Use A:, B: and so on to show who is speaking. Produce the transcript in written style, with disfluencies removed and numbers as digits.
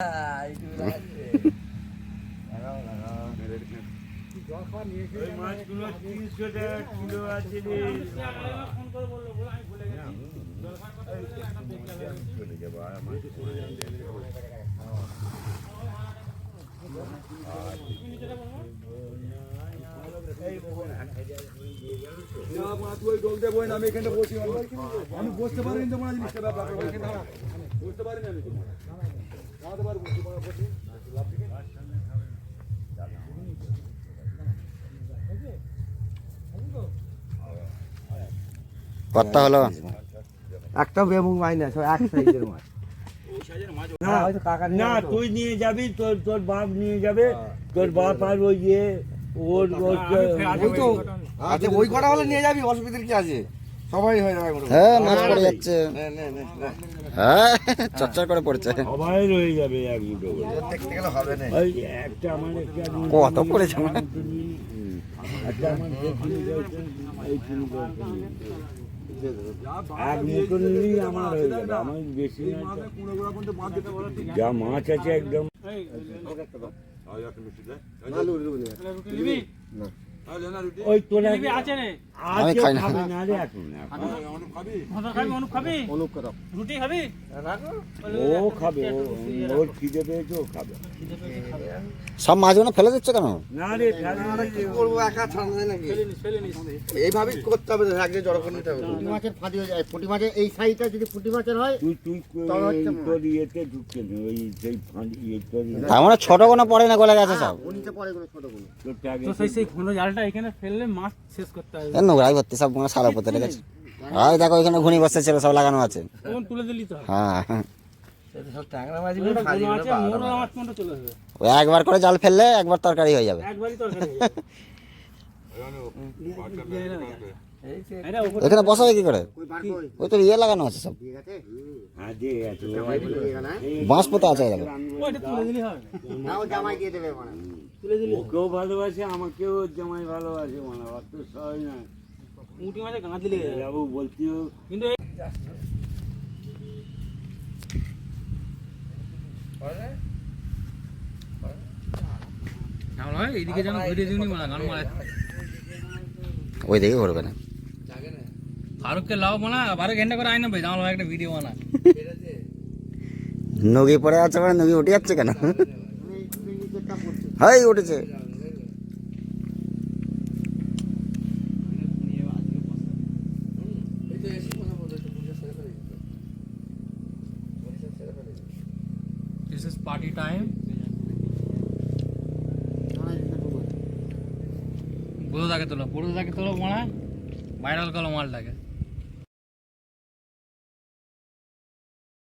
A: আমি বসতে পারিনি তোমার জিনিসটা ব্যাপার বুঝতে পারিনি আমি
B: কতটা হলো?
C: একটা বেমুখ মাছ না, সব এক সাইজের মাছ।
D: না তুই নিয়ে যাবি, তোর বাপ নিয়ে যাবে, তোর বাপ আর ওই যে ওর
C: আচ্ছা ওই কটা হলে নিয়ে যাবি, অসুবিধার কি আছে? সবাই হয়ে যাবে।
B: হ্যাঁ মাছ পড়ে যাচ্ছে, হ্যাঁ চচ্চর করে পড়ছে,
D: সবাই রয়ে যাবে এক দুটো
C: দেখতে গেলে হবে না।
D: ওই একটা আমার
B: কত পড়েছে
D: একটা আমার এক মুঠো নিলেই আমার হয়ে যাবে, আমার বেশি না, যা মাছ আছে একদম। ওই তোলা আছে
B: আমি খাই না।
D: না রে এখন
E: রুটি খাবি?
D: ও খাবে, ওর খিদে পেয়েছে, ও খাবে।
B: সব মাছগুলো ফেলে দিচ্ছে কেন?
D: না রে
C: কি করবো, একা ছাড়া যায় নাকি? এইভাবেই করতে হবে, রাখলে জড়ো করে নিতে হবে।
F: পুঁটি মাছের ফাঁদি হয়ে যায়। পুঁটি মাছের এই সাইডটা যদি পুঁটি মাছের হয়,
D: তুই তোর ইয়েতে ঢুকছে না, ওই সেই ফাঁড়ি ইয়েতে
B: তার মানে ছোট কোনো পড়ে না, গলে গেছে সব।
F: উনিতে পড়ে গুলো ছোটগুলো।
E: তো সেই ঘন জালটা এখানে ফেললে মাছ শেষ করতে হবে।
B: নোংরাই ভর্তি সব, কোনো সারা পথে রেখেছে। আর দেখো এখানে ঘুনি বসতে ছিল, সব লাগানো আছে।
E: তখন তুলে দিলি তো
B: হ্যাঁ
C: সব ট্যাংরা মাছগুলো ফাঁদি করে
E: আছে, মোর মাছ কোনটা চলে আসবে,
B: ওই একবার করে জাল ফেললে একবার তরকারি হয়ে যাবে।
E: একবারই তরকারি হয়ে যাবে। এটা উপর
B: এখানে বসাবে কি করে?
F: ওই বার কই
B: ওই তো ইয়ে লাগানো আছে সব,
F: দিয়ে গেছে।
D: হ্যাঁ দিয়ে গেছে।
F: দিয়ে গেল, হ্যাঁ?
B: বাঁশ পোতা আছে এখানে।
E: ওইটা তুলে দিলি হবে,
F: না ও জামাই দিয়ে দেবে মানে।
E: তুলে দিলি
D: ওকেও ভালোবাসে, আমাকেও জামাই ভালোবাসে, মানে অত সহজ না।
E: মুটি মাছে গাঁ দিলে
D: বাবু বলছিও
E: কিন্তু এইদিকে যেন ঘুরে দিবনি মারা গান মারা
B: ওই দিকে ঘুরবে না।
E: ফারুককে লাও বানা, ফারুক ঘন্টা করে আয় না ভাই, আমার একটা ভিডিও বানা।
B: নগি পড়ে আছে মানে নগি উঠে যাচ্ছে কেন? হাই উঠেছে।
E: This is party time. পুরো থাকে তোলো মারা, ভাইরাল করো মালটাকে।